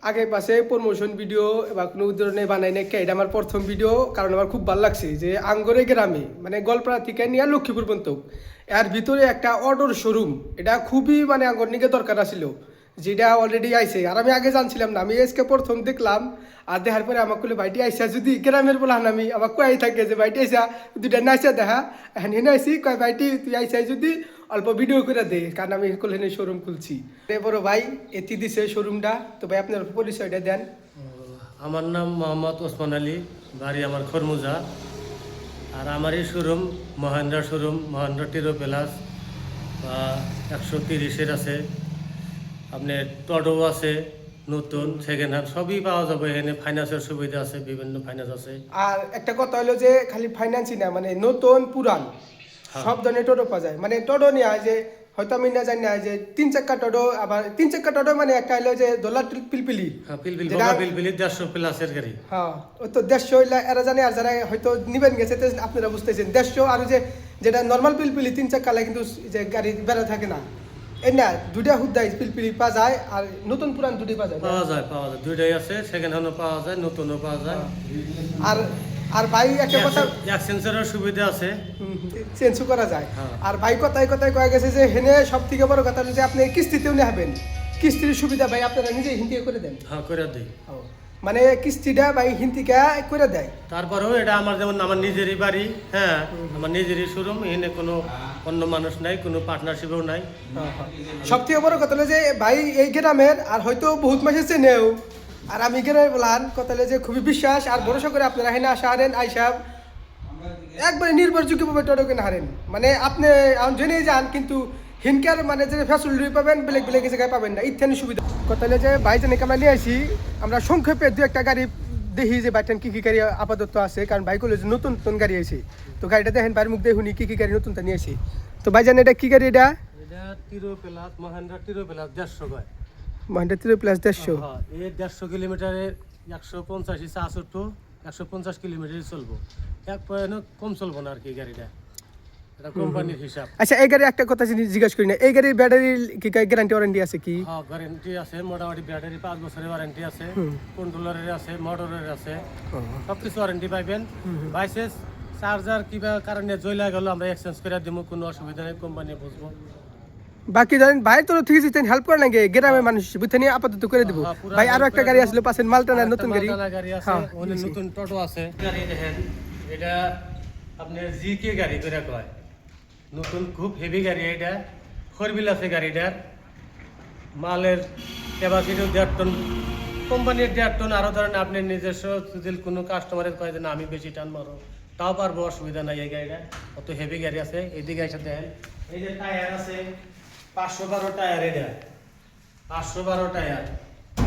আগে পাশে promotion video বা কোনো ধরনের বানাই না, এটা আমার প্রথম ভিডিও। কারণ আমার খুব ভালো লাগছে যে আঙ্গরে গ্রামে মানে গোলপাড়া থেকে নিয়ে লক্ষ্মীপুর পর্যন্ত এর ভিতরে একটা অটোর শোরুম, এটা খুবই মানে আঙ্গর নিকে দরকার ছিল, যেটা অলরেডি আইছে। আর আমি আগে জানছিলাম না, আমি আজকে প্রথম দেখলাম। আর দেখার পরে আমার কলে বাইটি আইসা যদি গ্রামের বলান আমি আমার কয়াই থাকে যে বাইটি আইসা দুইটা নাইসা দেখা এখন হেনে আইসি কয় বাইটি তুই আইসাই যদি অল্প ভিডিও করে দে, কারণ আমি কলে শোরুম খুলছি। বড় ভাই এটি দিছে শোরুমটা, তো ভাই আপনার পরিচয়টা দেন। আমার নাম মোহাম্মদ ওসমান আলী, বাড়ি আমার খরমুজা। আর আমার এই showroom Mahindra showroom, Mahindra Treo plus 130-এর আছে, আপনার টডো আছে, নতুন সেকেন্ড হ্যান্ড সবই পাওয়া যাবে এখানে। ফাইন্যান্সের সুবিধা আছে, বিভিন্ন ফাইন্যান্স আছে। আর একটা কথা হলো যে খালি ফাইন্যান্সই না, মানে নতুন পুরান সব ধরনের টোটো পাওয়া যায়। মানে টোটো নিয়ে যে হয়তো আমি না জানি না যে 3 চাক্কা টোটো, আবার 3 চাক্কা টোটো মানে একটা হলো যে দোলার পিলপিলি, হ্যাঁ পিলপিলি, বাবা পিলপিলি 150 প্লাসের গাড়ি। হ্যাঁ ওই তো 150 এরা জানে। আর যারা হয়তো নিবেন গেছে আপনারা বুঝতেছেন 150। আর যে যেটা নর্মাল পিলপিলি 3 চাক্কা কিন্তু যে গাড়ি বেড়া থাকে না, এই না দুইটা হুদ্দাই পিলপিলি পাওয়া যায়। আর নতুন পুরান দুটি পাওয়া যায়, দুইটাই আছে, সেকেন্ড হ্যান্ডও পাওয়া যায়, নতুনও পাওয়া যায়। আর আর ভাই একটা কথা, এক্সচেঞ্জের সুবিধা আছে, চেঞ্জও করা যায়। আর ভাই কথায় কথায় কয়ে গেছে যে হেনে সব থেকে বড় কথা হলো যে আপনি কিস্তিতেও নেবেন, কিস্তির সুবিধা ভাই আপনারা নিজে হিন্দি করে দেন। হ্যাঁ করে দিই, মানে কিস্তিটা ভাই হিন্দিকা করে দেয়। তারপরেও এটা আমার যেমন আমার নিজেরই বাড়ি, হ্যাঁ আমার নিজেরই শোরুম, এখানে কোনো অন্য মানুষ নাই, কোনো পার্টনারশিপও নাই। সব থেকে বড় কথা হলো যে ভাই এই গ্রামের আর হয়তো বহুত মাসে চেনেও, আর আমি গ্রামের বলান কথা হলো যে খুবই বিশ্বাস আর ভরসা করে আপনারা এখানে আসা হারেন আইসা একবারে নির্ভরযোগ্যভাবে টোটো কিনে হারেন। মানে আপনি জেনে যান কিন্তু হিনকার মানে যে ফ্যাসিলিটি পাবেন বেলেগ বেলেগ জায়গায় পাবেন না, ইত্যাদি সুবিধা। কথা হলো যে ভাইজানে আমরা নিয়ে আসি, আমরা সংক্ষেপে দু একটা গাড়ি দেখি যে বাইটান কী কী গাড়ি আপাতত আছে। কারণ বাইক হলো যে নতুন নতুন গাড়ি আছে, তো গাড়িটা দেখেন বাইরের মুখ দেখুনি কী কী গাড়ি নতুনটা নিয়ে আসি। তো ভাইজান এটা কী গাড়ি? এটা টিরো প্লাস, মহেন্দ্রা টিরো প্লাস 150 গাড়ি। Mahindra Treo plus 150। হ্যাঁ এই 150 কিলোমিটারে 150 64 150 কিলোমিটারই চলবো, এক পয়েন্টও কম চলবো না আর কি গাড়িটা, এটা কোম্পানির হিসাব। আচ্ছা এই গাড়ি একটা কথা জিজ্ঞাসা করি না, এই গাড়ির ব্যাটারির কি গ্যারান্টি ওয়ারেন্টি আছে কি? হ্যাঁ গ্যারান্টি আছে, মোটামুটি ব্যাটারি 5 বছরের ওয়ারেন্টি আছে, কন্ট্রোলারের আছে, মোটরের আছে, সব কিছু ওয়ারেন্টি পাইবেন। বাইসেস চার্জার কিবা কারণে জ্বলা গেল আমরা এক্সচেঞ্জ করে দিব, কোনো অসুবিধা নেই, কোম্পানি বুঝবো। বাকি ধরেন ভাই তো ঠিক আছে হেল্প করে নাকি গ্রামের মানুষ বুঝতে নিয়ে আপাতত করে দিব। ভাই আরো একটা গাড়ি আসলে পাশের মালটানা নতুন গাড়ি আছে, ওনে নতুন টোটো আছে। গাড়ি দেখেন এটা আপনার জিকে গাড়ি করে কয়, নতুন খুব হেভি গাড়ি। এটা 4 হুইল আছে গাড়িটার, মালের ক্যাপাসিটি 1.5 টন, কোম্পানির 1.5 টন। আরো ধরেন আপনি নিজস্ব যদি কোনো কাস্টমারের কয় যে না আমি বেশি টান মারো তাও পারবো, অসুবিধা নাই। এই গাড়িটা অত হেভি গাড়ি আছে। এইদিকে এসে দেখেন এই যে টায়ার আছে 512 টায়ার, এটা 512 টায়ার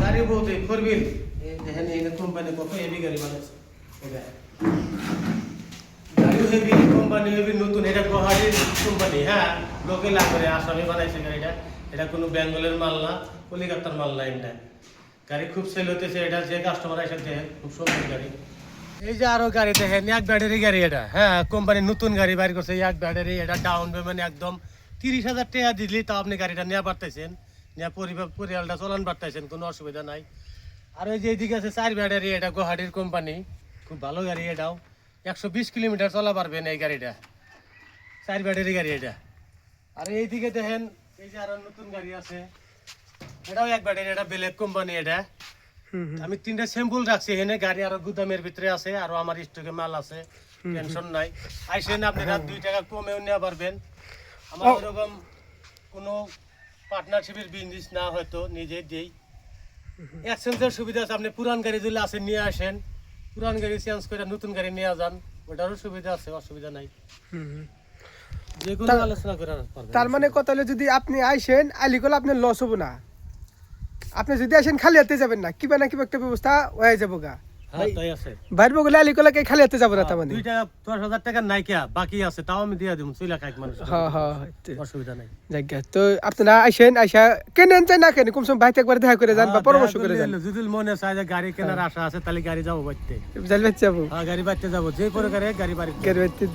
গাড়ি বলতে 4 হুইল। এই দেখেন এই কোম্পানি কত হেভি গাড়ি বানাচ্ছে, এটা গাড়িও হেভি, কোম্পানি হেভি, নতুন। এটা গুয়াহাটির কোম্পানি, হ্যাঁ লোকে লাগে আসামে বানাইছে গাড়িটা, এটা কোনো বেঙ্গলের মাল না, কলিকাতার মাল না। এটা গাড়ি খুব সেল হতেছে, এটা যে কাস্টমার এসে দেখেন খুব সুন্দর গাড়ি। এই যে আরো গাড়ি দেখেন, এক ব্যাটারি গাড়ি, এটা হ্যাঁ কোম্পানি নতুন গাড়ি বাইর করছে, এক ব্যাটারি। এটা ডাউন পেমেন্ট একদম 30,000 টাকা দিলি তাও আপনি গাড়িটা নেওয়া পারতেছেন, নিয়ে পরিবারটা চলান পারতেছেন, কোনো অসুবিধা নাই। আর ওই যে এইদিকে আছে 4 ব্যাটারি, এটা গুয়াহাটির কোম্পানি, খুব ভালো গাড়ি। এটাও 120 কিলোমিটার চলা পারবেন এই গাড়িটা, 4 ব্যাটারি গাড়ি এটা। আর এইদিকে দেখেন এই যে আরো নতুন গাড়ি আছে, এটাও এক ব্যাটারি, এটা বেলেগ কোম্পানি। এটা আমি 3টা স্যাম্পল রাখছি এখানে, গাড়ি আরো গুদামের ভিতরে আছে, আরো আমার স্টকে মাল আছে, টেনশন নাই। আইসেন আপনারা 2 টাকা কমেও নেওয়া পারবেন। আমার এরকম কোনো পার্টনারশিপের বিজনেস না, হয়তো নিজে দেই। এক্সচেঞ্জের সুবিধা আছে, আপনি পুরান গাড়ি যদি আসেন নিয়ে আসেন, পুরান গাড়ি চেঞ্জ করে নতুন গাড়ি নিয়ে যান, ওটারও সুবিধা আছে, অসুবিধা নাই। যে কোনো আলোচনা করে পারবেন। তার মানে কথা হলো যদি আপনি আইসেন আইলি করলে আপনার লস হবো না, আপনি যদি আসেন খালি হাতে যাবেন না, কিবা না কিবা একটা ব্যবস্থা হয়ে যাবো গা। হ্যাঁ তাই আছে, বাইর বগলে আলি করলে খালি হাতে যাবো না, তার মানে 2 টাকা 10,000 টাকা নাই কে বাকি আছে, তাও আমি দিয়ে দিব, চইলা খাইক মানুষ, হ্যাঁ হ্যাঁ অসুবিধা নাই। জায়গা তো আপনারা আইসেন, আইসা কেনেন চাই না কেন কমসম বাইতে একবার দেখা করে যান বা পরামর্শ করে যান। যদি মনে চায় যে গাড়ি কেনার আশা আছে তাহলে গাড়ি যাবো বাইতে, যাবো গাড়ি বাইতে যাবো, যে প্রকারে গাড়ি বাড়ি বাইতে